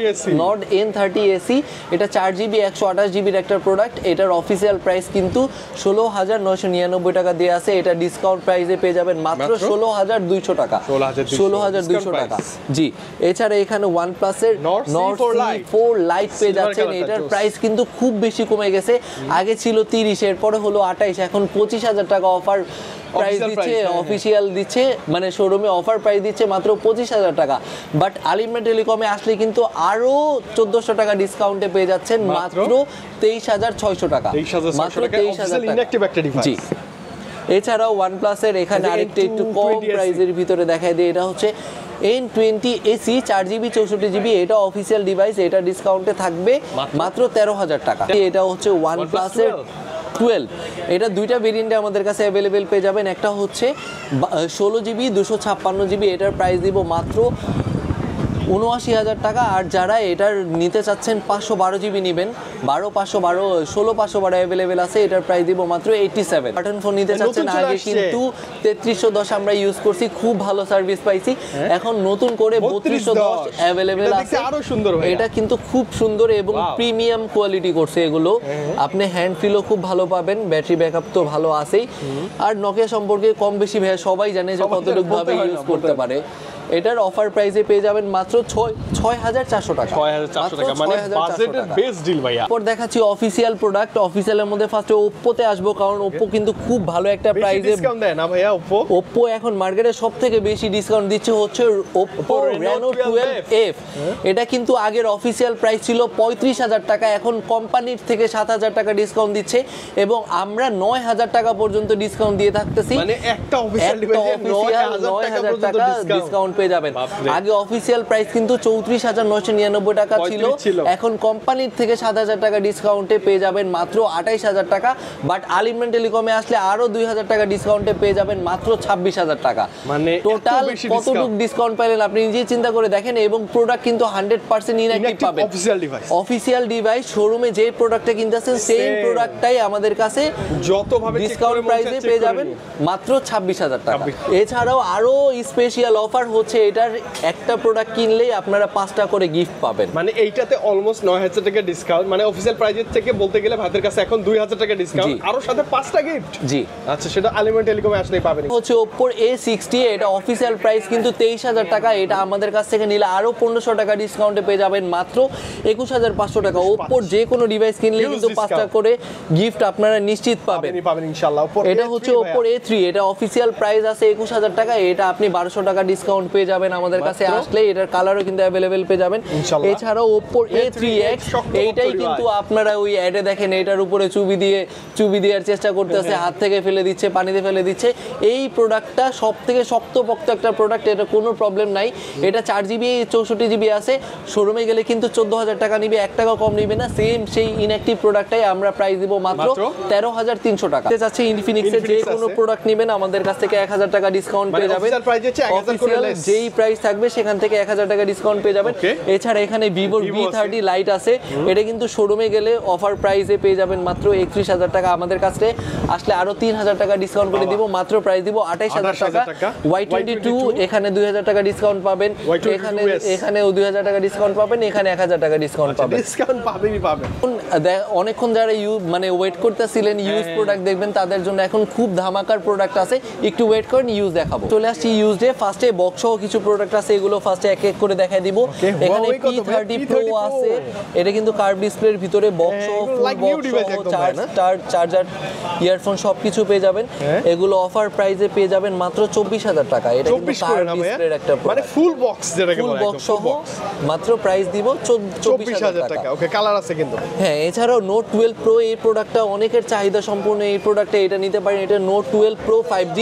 Nord N30AC, এটা 4GB 128GB এর একটা প্রোডাক্ট। এটার অফিসিয়াল প্রাইস কিন্তু 16,999 টাকা দিয়ে আছে। এটা ডিসকাউন্ট প্রাইসে পেয়ে যাবেন মাত্র 16,200 টাকা। 16,200 টাকা। জি, এছাড়া এখানে OnePlus এর Nord C4 লাইট পেয়ে যাচ্ছেন। এটার প্রাইস কিন্তু খুব বেশি কমে গেছে, আগে ছিল 30, এরপরে হলো 28, এখন 25,000 টাকা অফার প্রাইস দিচ্ছে, অফিসিয়াল দিচ্ছে, মানে শোরুমে অফার প্রাইস দিচ্ছে মাত্র 25,000 টাকা। বাট আলিগড় টেলিকমে আসলে কিন্তু আরো 1,400 টাকা ডিসকাউন্টে পেয়ে যাচ্ছেন মাত্র 23,600 টাকা। মাত্র 23,000 টাকা। জি, এছাড়াও OnePlus এর এখানে আরেকটা একটু কম প্রাইসের ভিতরে দেখায় দেয়, এটা হচ্ছে N20AC 4GB 64GB। এটা অফিসিয়াল ডিভাইস, এটা ডিসকাউন্টে থাকবে মাত্র 13,000 টাকা। এটা হচ্ছে OnePlus এর 12, এটা দুইটা ভেরিয়েন্টে আমাদের কাছে অ্যাভেলেবেল পেয়ে যাবেন। একটা হচ্ছে 16GB 256GB, এটার প্রাইস দিব মাত্র 79,000 টাকা। আর যারা এটার নিতে চাচ্ছেন 512GB নেবেন, 16 অ্যাভেলেবেল আছে, এটার প্রাইস দিব মাত্র 87। বাটন ফোন নিতে চাচ্ছেন, আগে কিন্তু 3310 আমরা ইউজ করছি, খুব ভালো সার্ভিস পাইছি। এখন নতুন করে 3210 অ্যাভেলেবেল আছে, আরো সুন্দর। এটা কিন্তু খুব সুন্দর এবং প্রিমিয়াম কোয়ালিটি করছে এগুলো। আপনি হ্যান্ড ফিলও খুব ভালো পাবেন, ব্যাটারি ব্যাকআপ তো ভালো আছেই। আর নোকিয়া সম্পর্কে কম বেশি সবাই জানে যে কতটুকু ভাবে ইউজ করতে পারে। এটার অফার প্রাইসে পেয়ে যাবেন মাত্র 6,400 টাকা। 6,400 টাকা মানে বাজেটের বেস্ট ডিল ভাইয়া। তারপর দেখাচ্ছি অফিসিয়াল প্রোডাক্ট। অফিসিয়ালের মধ্যে ফার্স্টে Oppo-তে আসবো, কারণ Oppo কিন্তু খুব ভালো একটা প্রাইসে ডিসকাউন্ট দেয় না ভাইয়া Oppo। Oppo এখন মার্কেটে সবথেকে বেশি ডিসকাউন্ট দিচ্ছে হচ্ছে Oppo Reno 12F। এটা কিন্তু আগের অফিসিয়াল প্রাইস ছিল 35,000 টাকা, এখন কোম্পানির থেকে 7,000 টাকা ডিসকাউন্ট দিচ্ছে এবং আমরা 9,000 টাকা পর্যন্ত ডিসকাউন্ট দিয়ে থাকতেছি। মানে একটা অফিসিয়াল ডিভাইসে 9,000 টাকা ডিসকাউন্ট পেয়ে যাবেন। আগে অফিসিয়াল প্রাইস কিন্তু 34,999 টাকা ছিল, এখন কোম্পানির থেকে 7,000 টাকা ডিসকাউন্টে পেয়ে যাবেন মাত্র 28,000 টাকা। বাট আলিগড় টেলিকমে আসলে আরো 2,000 টাকা ডিসকাউন্টে পেয়ে যাবেন মাত্র 26,000 টাকা। মানে টোটাল কতটুকু ডিসকাউন্ট পাইলেন আপনি নিজেই চিন্তা করে দেখেন। এবং প্রোডাক্ট কিন্তু 100% ইনঅ্যাক্টিভ পাবেন। অফিসিয়াল ডিভাইস শোরুমে যে প্রোডাক্টটা কিনতেছেন সেম প্রোডাক্টটাই আমাদের কাছে যতভাবে ডিসকাউন্ট প্রাইসে পেয়ে যাবেন মাত্র 26,000 টাকা। এছাড়াও আরো স্পেশাল অফার হচ্ছে, এটার একটা প্রোডাক্ট কিনলে কিনলেই আপনারা 5টা করে গিফট পাবেন। মানে এইটাতে অলমোস্ট 9000 টাকা ডিসকাউন্ট, মানে অফিশিয়াল প্রাইজের থেকে বলতে গেলে ভাইদের কাছে এখন 2000 টাকা ডিসকাউন্ট, আর সাথে 5টা গিফট। জি আচ্ছা, সেটা আলিমেন্ট টেলিকমে আসলেই পাবেন। হচ্ছে Oppo A60, এটা অফিশিয়াল প্রাইস কিন্তু 23000 টাকা। এটা আমাদের কাছ থেকে নিলে আরো 1500 টাকা ডিসকাউন্টে পেয়ে যাবেন মাত্র 21500 টাকা। Oppo যে কোনো ডিভাইস কিনলে কিন্তু 5টা করে গিফট আপনারা নিশ্চিত পাবেন ইনশাআল্লাহ। এটা হচ্ছে Oppo A3, এটা অফিশিয়াল প্রাইস আছে 21000 টাকা। এটা আপনি 1200 টাকা ডিসকাউন্ট পেয়ে যাবেন আমাদের কাছে আসলে। এটার কালারও কিন্তু অ্যাভেলেবেল পেয়ে যাবেন। এছাড়াও Oppo A3X, এইটাই কিন্তু আপনারা ওই অ্যাডে দেখেন এটার উপরে চুবি দেওয়ার চেষ্টা করতেছে, হাত থেকে ফেলে দিচ্ছে, পানিতে ফেলে দিচ্ছে। এই প্রোডাক্টটা সব থেকে শক্তপোক্ত একটা প্রোডাক্ট, এটা কোনো প্রবলেম নাই। এটা 4GB 64GB আছে। শোরুমে গেলে কিন্তু 14000 টাকা নিবে, 1 টাকা কম নিবে না। সেম সেই ইনঅ্যাক্টিভ প্রোডাক্টটাই আমরা প্রাইস দিব মাত্র 13300 টাকা। চাচ্ছে ইনফিনিক্সের যে কোনো প্রোডাক্ট নেবেন আমাদের কাছ থেকে 1000 টাকা ডিসকাউন্ট পেয়ে যাবেন। অফিশিয়াল যেই প্রাইস থাকবে সেখান থেকে 1000 টাকা ডিসকাউন্ট পেয়ে যাবেন। এছাড়া এখানে Vivo V30 লাইট আছে, এটা কিন্তু শোরুমে গেলে অফার প্রাইসে পেয়ে যাবেন মাত্র 31000 টাকা। আমাদের কাছে আসলে আরো 3000 টাকা ডিসকাউন্ট করে দিব, মাত্র প্রাইস দিব 28000 টাকা। Y22 এখানে 2000 টাকা ডিসকাউন্ট পাবেন, এখানেও 2000 টাকা ডিসকাউন্ট পাবেন, এখানে 1000 টাকা ডিসকাউন্ট পাবেন। ডিসকাউন্ট পাবেনই পাবেন। অনেকক্ষণ যারা মানে ওয়েট করতেছিলেন ইউজ প্রোডাক্ট দেখবেন, তাদের জন্য এখন খুব ধামাকার প্রোডাক্ট আছে, একটু ওয়েট করেন, ইউজ দেখাবো। চলে আসছি ইউজডে। ফার্স্টে বক্স সহ কিছু প্রোডাক্ট আছে, এগুলো ফার্স্টে এক এক করে দেখাই দিব। এখানে P30 Pro আছে, এটা কিন্তু কার্ভ ডিসপ্লের ভিতরে বক্স সহ, চার্জার, ইয়ারফোন সবকিছু পেয়ে যাবেন। এগুলো অফার প্রাইসে পেয়ে যাবেন মাত্র 24000 টাকা। এটা কিন্তু কার্ভ ডিসপ্লের একটা মানে ফুল বক্স, যেটাকে বলা হয় ফুল বক্স সহ মাত্র প্রাইস দিব 24000 টাকা। ওকে, কালার আছে কিন্তু। হ্যাঁ, এছাড়াও Note 12 Pro, এই প্রোডাক্টটা অনেকের চাহিদা সম্পূর্ণ। এই প্রোডাক্টে এটা নিতে পারেন। এটা Note 12 Pro 5G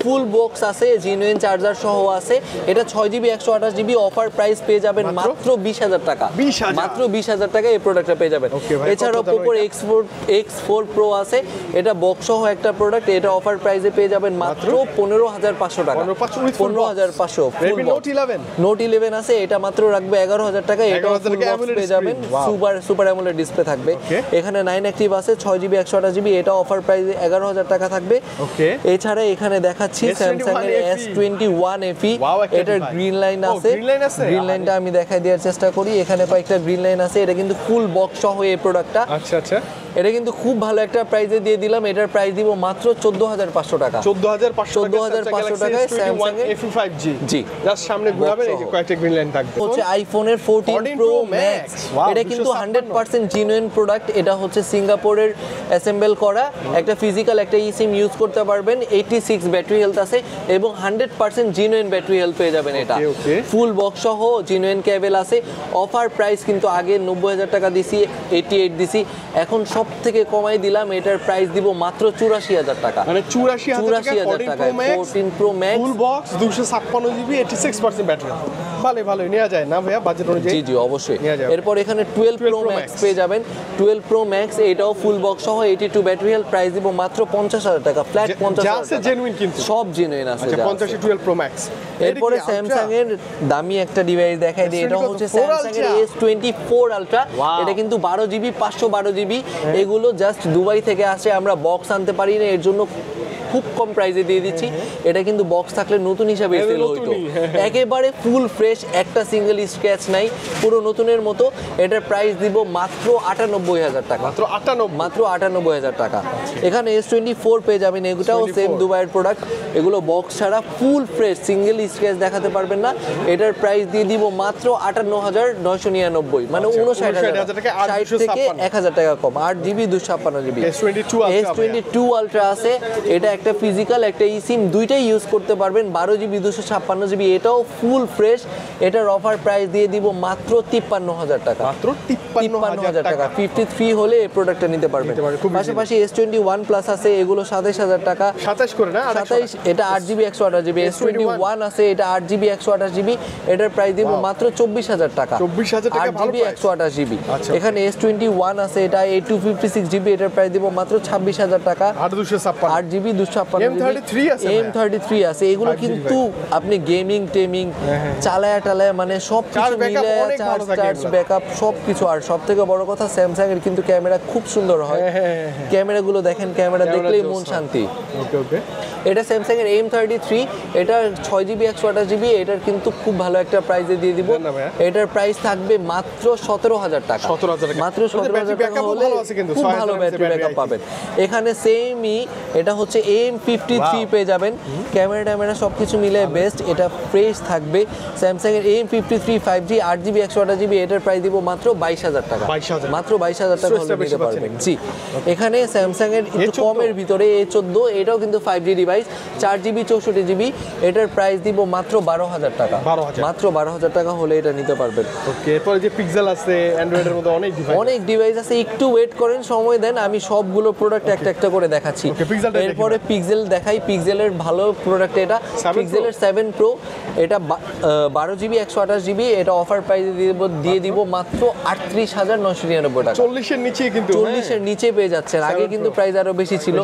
full box আছে, জেনুইন চার্জার সহ আছে। এটা 6GB 128GB, অফার প্রাইস পেয়ে যাবেন মাত্র 20000 টাকা। মাত্র 20000 টাকা এই প্রোডাক্টটা পেয়ে যাবেন। এছাড়াও Poco X4 Pro আছে, এটা বক্স সহ একটা প্রোডাক্ট। এটা অফার প্রাইসে পেয়ে যাবেন মাত্র 15500 টাকা। 15500 ফুল বক্স। Note 11 আছে, এটা মাত্র রাখবে 11000 টাকা। এটা ফুল বক্স পেয়ে যাবেন, সুপার অ্যামোলেড ডিসপ্লে থাকবে। এখানে 9 অ্যাক্টিভ আছে, 6GB 128GB, এটা অফার প্রাইসে 11000 টাকা থাকবে। এছাড়া এখানে দেখাচ্ছি স্যামসাং এর S21 FE, এটার গ্রিন লাইন আছে। গ্রিন লাইনটা আমি দেখাই দেওয়ার চেষ্টা করি। এখানে কয়েকটা গ্রিন লাইন আছে। এটা কিন্তু ফুল বক্স সহ এই প্রোডাক্টটা। আচ্ছা, এটা কিন্তু খুব ভালো একটা প্রাইসে দিয়ে দিলাম। এটার প্রাইস দিব মাত্র 14500 টাকা। 14500 টাকায় স্যামসাং এর FE 5G। জি, জাস্ট সামনে ঘোরাবেন, এই যে কয়েকটা গ্রিন লাইন থাকবে। হচ্ছে আইফোনের 14 Pro Max, এটা কিন্তু 100% জেনুইন প্রোডাক্ট। এটা হচ্ছে সিঙ্গাপুরের অ্যাসেম্বল করা একটা ফিজিক্যাল একটা eSIM ইউজ করতে পারবেন। 86 ব্যাটারি হেলথ আছে এবং 100% জেনুইন ব্যাটারি হেলথ পেয়ে যাবেন। এটা ফুল বক্স সহ জেনুইন কেবল আছে। অফার প্রাইস কিন্তু আগে 90000 টাকা দিছি, 88 দিছি, এখন সব থেকে কমাই দিলাম। এটার প্রাইস দিব মাত্র 84000 টাকা। মানে 84000 টাকা 14 Pro Max full box 256GB 86% battery. ভালো নেওয়া যায় না ভাইয়া বাজেট অনুযায়ী? জি অবশ্যই। এরপর এখানে 12 Pro Max পেয়ে যাবেন। 12 Pro Max এটাও ফুল বক্স সহ 82 ব্যাটারি হেলথ, প্রাইস দিব মাত্র 50000 টাকা। ফ্ল্যাট 50000 টাকা। জেনুইন কিন্তু সব জেনুইন আছে। আচ্ছা, 50 12 Pro Max। এরপরে স্যামসাং এর দামি একটা ডিভাইস দেখাই দিই। এটা হচ্ছে স্যামসাং এর S24 Ultra। এটা কিন্তু 12GB 512GB। এগুলো জাস্ট দুবাই থেকে আসে, আমরা বক্স আনতে পারি না, এর জন্য খুব কম প্রাইসে দিয়ে দিচ্ছি। এটা কিন্তু বক্স থাকলে নতুন হিসাবে সেল হইতো। একেবারে ফুল ফ্রেশ, একটা সিঙ্গেল স্ক্র্যাচ নাই, পুরো নতুনের মতো। এটার প্রাইস দিব মাত্র 98000 টাকা। মাত্র 98000 টাকা। এখানে S24 পেয়ে যাবেন, এগুলোও সেম দুবাইয়ের প্রোডাক্ট। এগুলো বক্স ছাড়া ফুল ফ্রেশ, সিঙ্গেল স্ক্র্যাচ দেখাতে পারবেন না। এটার প্রাইস দিয়ে দিব মাত্র 58999, মানে 59000 টাকা। 60 থেকে 1000 টাকা কম। 8GB 256GB। S22 Ultra আছে, এটা একটা ফিজিক্যাল একটা eSIM, দুইটাই ইউজ করতে পারবেন। 12GB 256GB, এটাও ফুল ফ্রেশ। এটার অফার প্রাইস দিয়ে দিব মাত্র 53000 টাকা। মাত্র 53000 টাকা। 53 হলে এই প্রোডাক্টটা নিতে পারবেন। পাশাপাশি S21 Plus আছে, এগুলো 27000 টাকা। 27 করে না? 27, এটা 8GB 128GB। S21 আছে, এটা 8GB 128GB, এটার প্রাইস দিব মাত্র 24000 টাকা। 24000 টাকা, ভালো 8GB 128GB। এখানে S21 আছে, এটা 256GB, এটার প্রাইস দিব মাত্র 26000 টাকা। 8GB 256 M33 আছে M33 আছে, এগুলো কিন্তু আপনি গেমিং টেমিং চালায়া টালায়া মানে সব কিছু মিলে চার্জ ব্যাকআপ সবকিছু। আর সবথেকে বড় কথা স্যামসাং এর কিন্তু ক্যামেরা খুব সুন্দর হয়, ক্যামেরাগুলো দেখেন, ক্যামেরা দেখলেই মন শান্তি। ওকে ওকে, এটা স্যামসাং এর M33, এটা 6GB 128GB, এটার কিন্তু খুব ভালো একটা প্রাইসে দিয়ে দিব। এটার প্রাইস থাকবে মাত্র 17,000 টাকা, 17,000 টাকা, মাত্র 17,000 টাকা হলে খুব ভালো ব্যাটারি ব্যাকআপ পাবেন। এখানে সেমই এটা হচ্ছে M53 পেয়ে যাবেন, ক্যামেরা ট্যামেরা সবকিছু মিলে বেস্ট, এটা ফ্রেশ থাকবে। স্যামসাং এর M53 5G 8GB 128GB, এটার প্রাইস দিব মাত্র 22,000 টাকা, মাত্র 22,000 টাকা হলে নিতে পারবেন। জি, এখানে স্যামসাং এর একটু কমের ভিতরে A14, এটাও কিন্তু 5G ডিভাইস, 4GB 64GB, এটার প্রাইস দিব মাত্র 12,000 টাকা, মাত্র 12,000 টাকা হলে এটা নিতে পারবেন। ওকে, এরপরে যে পিক্সেল আছে অ্যান্ড্রয়েডের মধ্যে অনেক ডিভাইস আছে, একটু ওয়েট করেন, সময় দেন, আমি সবগুলো প্রোডাক্ট একটা একটা করে দেখাচ্ছি। এরপরে পিক্সেল দেখাই, পিক্সেলের ভালো প্রোডাক্ট এটা, পিক্সেলের 7 Pro, এটা 12GB 128GB, এটা অফার প্রাইসে দিয়ে দিব মাত্র 38,999 টাকা, 40 এর নিচে, কিন্তু 40 এর নিচে পেয়ে যাচ্ছেন। আগে কিন্তু প্রাইস আরো বেশি ছিল।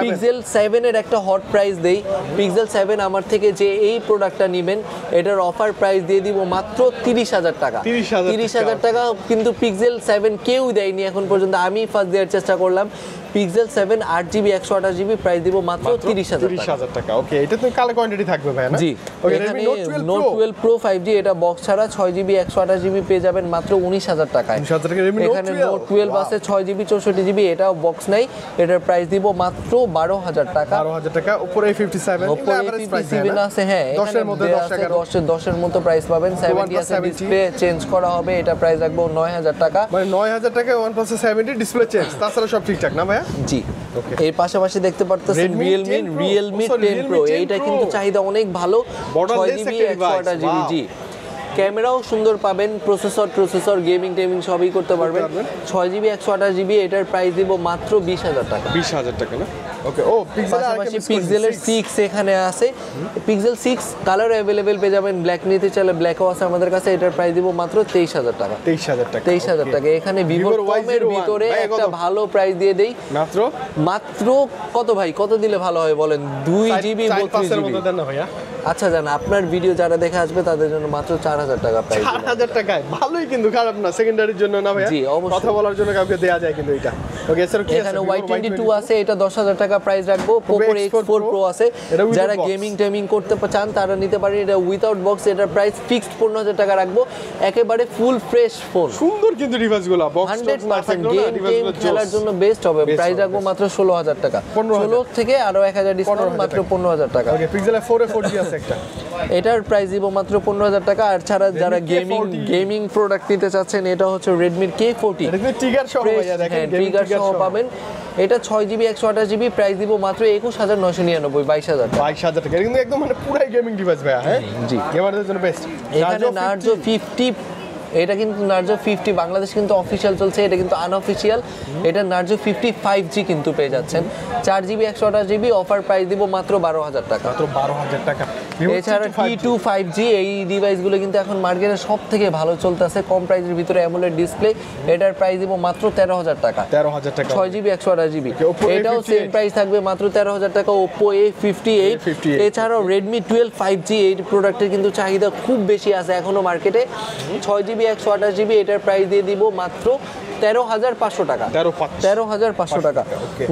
পিক্সেল 7 এর একটা হট প্রাইস দেই, পিক্সেল 7 আমার থেকে যে এই প্রোডাক্টটা নেবেন এটার অফার প্রাইস দিয়ে দিব মাত্র 30,000 টাকা, 30,000 টাকা। কিন্তু পিক্সেল 7 কেউ দেয়নি এখন পর্যন্ত, আমি ফার্স্ট দেওয়ার চেষ্টা করলাম। পিক্সেল 7 8GB 128GB, প্রাইস দিব মাত্র 30,000 টাকা। ওকে, এটা তো কালার কোয়ান্টিটি থাকবে ভাই না? জি, এখানে Note 12 Pro 5G, এটা বক্স ছাড়া 6GB 128GB পেয়ে যাবেন মাত্র 19,000 টাকায়। এখানে Note 12 আছে 6GB 64GB, এটাও বক্স নাই, এটার প্রাইস দিব মাত্র 12,000 টাকা, 12,000 টাকা। উপরে A57 আছে, হ্যাঁ 10 এর মধ্যে 10 এর মতো প্রাইস পাবেন। 70 আছে, ডিসপ্লে চেঞ্জ করা হবে, এটা প্রাইস রাখবো 9,000 টাকা, মানে 9,000 টাকা OnePlus 70 ডিসপ্লে চেঞ্জ, তাছাড়া সব ঠিকঠাক না ভাই? জি। এর পাশাপাশি দেখতে পারতেছেন Realme 10 Pro, এইটা কিন্তু চাহিদা অনেক ভালো, 6GB 128GB। জি, ক্যামেরাও সুন্দর পাবেন, প্রসেসর গেমিং টেমিং সবই করতে পারবেন। 6GB 128GB, এটার প্রাইস দিব মাত্র 20,000 টাকা, 20,000 টাকা না? ওকে, ও পাশাপাশি পিক্সেলের 6 এখানে আছে, পিক্সেল 6 কালার অ্যাভেলেবেল পেয়ে যাবেন, ব্ল্যাক নিতে চাইলে ব্ল্যাকও আছে আমাদের কাছে, এটার প্রাইস দিব মাত্র 23,000 টাকা, 23,000 টাকা। এখানে ভিভোর কমের ভিতরে একটা ভালো প্রাইস দিয়ে দেই, মাত্র কত ভাই, কত দিলে ভালো হয় বলেন? 2GB 32GB দেন না ভাইয়া? আচ্ছা জান, আপনার ভিডিও যারা দেখে আসবে তাদের জন্য মাত্র 4,000 টাকা প্রাইস। 4,000 টাকায় ভালোই, কিন্তু খারাপ না, সেকেন্ডারির জন্য না ভাইয়া? জি, অবশ্যই, কথা বলার জন্য কাউকে দেয়া যায় কিন্তু এটা। ওকে স্যার, কি আছে? এখানে Y22 আছে, এটা 10,000 টাকা প্রাইস রাখবো। Poco X4 Pro আছে, যারা গেমিং টেমিং করতে চান তারা নিতে পারেন, এটা উইদাউট বক্স, এটার প্রাইস ফিক্সড 15,000 টাকা রাখবো, একেবারে ফুল ফ্রেশ ফোন, সুন্দর কিন্তু ডিভাইসগুলো, বক্স 100% গেম খেলার জন্য বেস্ট হবে। প্রাইস রাখবো মাত্র 16,000 টাকা, 16 থেকে আরো 1,000 ডিসকাউন্ট, মাত্র 15,000 টাকা। ওকে, পিক্সেল 4G আছে একটা, এটার প্রাইস দিব মাত্র 15,000 টাকা। আর ছাড়া যারা গেমিং প্রোডাক্ট নিতে চাচ্ছেন, এটা হচ্ছে Redmi K40, ট্রিগার সহ ভাইয়া, দেখেন ট্রিগার সহ পাবেন। এটা 6GB 128GB, প্রাইস দিব মাত্র 21,999, 22,000 টাকা। কিন্তু একদম মানে পুরাই গেমিং ডিভাইস ভাইয়া, হ্যাঁ জি, গেমারদের জন্য বেস্ট। এখানে Narzo 50, এটা কিন্তু Narzo 50 বাংলাদেশ কিন্তু অফিশিয়াল চলছে, এটা কিন্তু আনঅফিশিয়াল। এটা Narzo 50 5G কিন্তু পেয়ে যাচ্ছেন, 4GB 128GB, অফার প্রাইস দিব মাত্র 12,000 টাকা, মাত্র 12,000 টাকা। এছাড়া T2 5G, এই ডিভাইসগুলো কিন্তু এখন মার্কেটে সব থেকে ভালো চলতেছে, কম প্রাইসের ভিতরে অ্যামোলেড ডিসপ্লে, এটার প্রাইস দিব মাত্র 13,000 টাকা, 13,000 টাকা, 6GB 128GB, এটাও সেম প্রাইস থাকবে মাত্র 13,000 টাকা। Oppo A58, এছাড়াও Redmi 12 5G, এই প্রোডাক্টের কিন্তু চাহিদা খুব বেশি আছে এখনো মার্কেটে, 6GB 128GB, এটার প্রাইস দিয়ে দিব মাত্র 13,500 টাকা, 13,500 টাকা।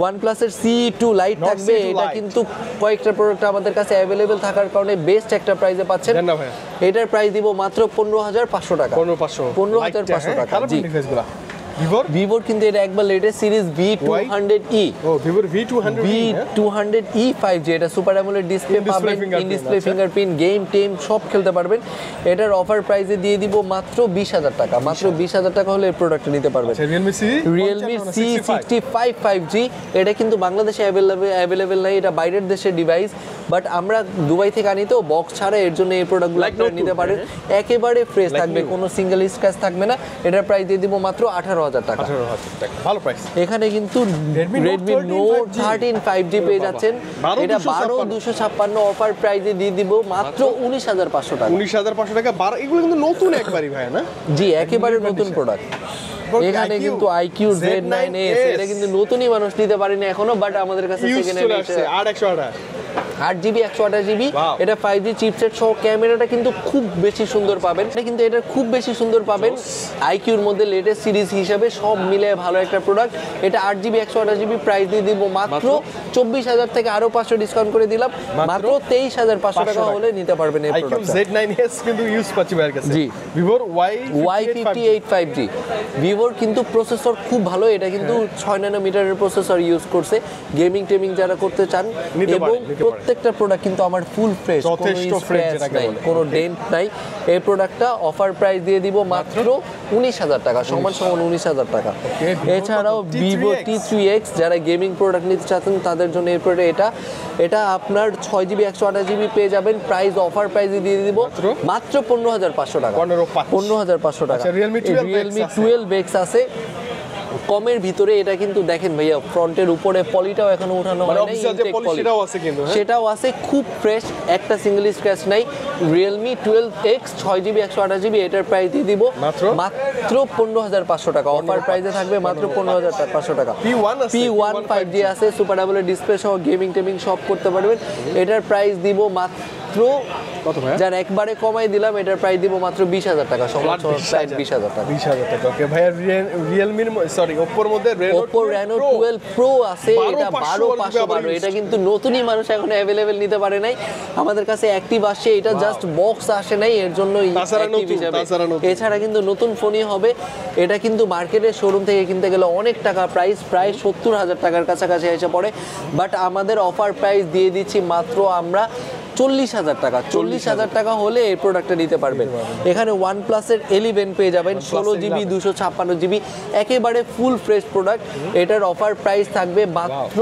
OnePlus এর C2 Lite থাকবে, এটা কিন্তু কয়েকটা প্রোডাক্ট আমাদের কাছে অ্যাভেলেবেল থাকার কারণে বেস্ট একটা প্রাইসে পাচ্ছেন, এটার প্রাইস দিব মাত্র 15,500 টাকা, 15,500 টাকা। জি, ভিভোর কিন্তু এটা একবার লেটেস্ট সিরিজ V200e, ভিভোর V200e 5G, এটা সুপার অ্যামোলেড ডিসপ্লে পাবেন, ইন ডিসপ্লে ফিঙ্গারপ্রিন্ট, গেম টেম সব খেলতে পারবেন। এটার অফার প্রাইসে দিয়ে দিব মাত্র 20,000 টাকা, মাত্র 20,000 টাকা হলে এই প্রোডাক্টটা নিতে পারবেন। Realme C65 5G, এটা কিন্তু বাংলাদেশে অ্যাভেলেবেল নাই, এটা বাইরের দেশের ডিভাইস, বাট আমরা দুবাই থেকে আনি তো বক্স ছাড়া, এর জন্য এই প্রোডাক্টগুলো আপনারা নিতে পারেন, একেবারে ফ্রেশ থাকবে, কোনো সিঙ্গেল স্ক্র্যাচ থাকবে না। এটার প্রাইস দিয়ে দিব মাত্র 18,000 টাকা, ভালো প্রাইস। এখানে কিন্তু Redmi Note 13 5G পেয়ে যাচ্ছেন, এটা 12,256, অফার প্রাইসে দিয়ে দিব মাত্র 19,500 টাকা, 19,500 টাকা। এগুলো কিন্তু নতুন একবারই ভাই না? জি, একেবারে নতুন প্রোডাক্ট। এখানে কিন্তু IQ Z9S এটা কিন্তু নতুনই মানুষ নিতে পারেনি এখনো, বাট আমাদের কাছে সেকেন্ড হ্যান্ড আছে 8GB 128GB। এটা 5G চিপসেট সহ ক্যামেরাটা কিন্তু খুব বেশি সুন্দর পাবেন, এটা খুব বেশি সুন্দর পাবেন। IQ এর মধ্যে লেটেস্ট সিরিজ হিসেবে সব মিলে ভালো একটা প্রোডাক্ট। এটা 8GB 128GB, প্রাইস দিয়ে দিব মাত্র 24,000 থেকে আরো 500 ডিসকাউন্ট করে দিলাম, মাত্র 23,500 টাকা হলে নিতে পারবেন এই প্রোডাক্টটা। Z9S কিন্তু ইউজ পাচ্ছি ভাইয়ের কাছে। জি, Vivoর Y58 5G। ভিভোর কিন্তু প্রসেসর খুব ভালো, এটা কিন্তু 6 ন্যানোমিটারের প্রসেসর ইউজ করছে। গেমিং টেমিং যারা করতে চান, এবং প্রত্যেকটা প্রোডাক্ট কিন্তু আমার ফুল ফ্রেশ, কোনো ডেন্ট নাই। এই প্রোডাক্টটা অফার প্রাইস দিয়ে দিব মাত্র 19,000 টাকা, সমান 19,000 টাকা। এছাড়াও ভিভো T3X যারা গেমিং প্রোডাক্ট নিতে চাচ্ছেন তাদের জন্য এই প্রোডাক্ট, এটা আপনার 6GB 128GB পেয়ে যাবেন, প্রাইস অফার প্রাইসে দিয়ে দিব মাত্র 15,500 টাকা। 15,500 টাকা। Realme 12X আছে কমের ভিতরে। এটা কিন্তু দেখেন ভাইয়া, ফ্রন্টের উপরে পলিটাও এখনো উঠানো হয় নাই, সেটাও আছে, খুব ফ্রেশ, একটা সিঙ্গেল স্ক্র্যাচ নাই। Realme 12X 6GB 128GB, এটার প্রাইস দিয়ে দিব মাত্র 15,500 টাকা। অফার প্রাইসে থাকবে মাত্র 15,500 টাকা। P1 5G আছে, সুপার AMOLED ডিসপ্লে সহ গেমিং টেমিং সব করতে পারবেন। এটার প্রাইস দিব মাত্র, যার একবারে কমাই দিলাম, এটার প্রাইস দিব মাত্র 20,000 টাকা, সমান 20,000 টাকা। 20,000 টাকা। ওকে ভাইয়া, Realme Oppoর মধ্যে Oppo Reno 12 Pro আছে, এটা 12,512। এটা কিন্তু নতুনই মানুষ এখন अवेलेबल নিতে পারে নাই, আমাদের কাছে অ্যাক্টিভ আসছে, এটা জাস্ট বক্স আসে নাই, এর জন্য অ্যাক্টিভ হিসেবে। এছাড়া কিন্তু নতুন ফোনই হবে। এটা কিন্তু মার্কেটের শোরুম থেকে কিনতে গেলে অনেক টাকা প্রাইস, প্রায় 70,000 টাকার কাছাকাছি এসে পড়ে, বাট আমাদের অফার প্রাইস দিয়ে দিচ্ছি মাত্র আমরা 40,000 টাকা। 40,000 টাকা হলে এই প্রোডাক্টটা নিতে পারবেন। এখানে OnePlus এর 11 পেয়ে যাবেন, 16GB 256GB, একেবারে ফুল ফ্রেশ প্রোডাক্ট। এটার অফার প্রাইস থাকবে মাত্র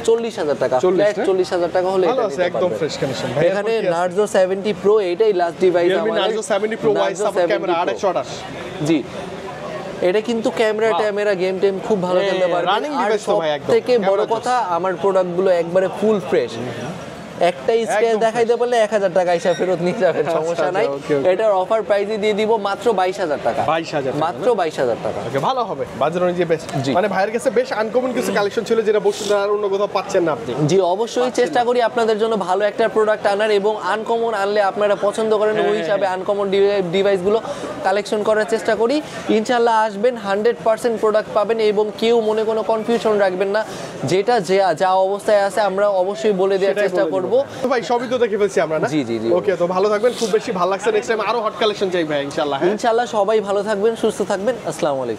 40,000 টাকা, ফ্ল্যাট 40,000 টাকা হলে এটা নিতে একদম পারবেন। Fresh condition. এখানে Narzo 70 Pro, এটাই লাস্ট ডিভাইস আমাদের। Narzo 70 Pro wide support camera 828। জি, এটা কিন্তু ক্যামেরা গেম টেম খুব ভালো খেলতে পারবে। আর সব থেকে বড় কথা, আমার প্রোডাক্টগুলো একবারে ফুল ফ্রেশ। একটা স্ক্র্যাচ দেখাইতে পারলে 1,000 টাকা হিসাব ফেরত নিয়ে যাবেন, সমস্যা নাই। এটার অফার প্রাইসে দিয়ে দিব মাত্র 22,000 টাকা, মাত্র 22,000 টাকা। ওকে, ভালো হবে, বাজার অনুযায়ী বেস্ট। মানে ভাইয়ের কাছে বেশ আনকমন কিছু কালেকশন ছিল, যেটা বসুন্ধরা আর অন্য কোথাও পাচ্ছেন না আপনি। জি, অবশ্যই চেষ্টা করি আপনাদের জন্য ভালো একটা প্রোডাক্ট আনার, এবং আনকমন আনলে আপনারা পছন্দ করেন, ওই হিসাবে আনকমন ডিভাইসগুলো কালেকশন করার চেষ্টা করি। ইনশাআল্লাহ আসবেন, 100% প্রোডাক্ট পাবেন, এবং কেউ মনে কোনো কনফিউশন রাখবেন না। যেটা যা অবস্থায় আছে আমরা অবশ্যই বলে দেওয়ার চেষ্টা করব। তো ভাই সবই তো দেখে ফেলছি আমরা না? জি। ওকে, তো ভালো থাকবেন, খুব বেশি ভালো লাগছে। নেক্সট টাইম আরো হট কালেকশন চাই ভাই, ইনশাআল্লাহ। ইনশাআল্লাহ সবাই ভালো থাকবেন, সুস্থ থাকবেন। আসসালামু আলাইকুম।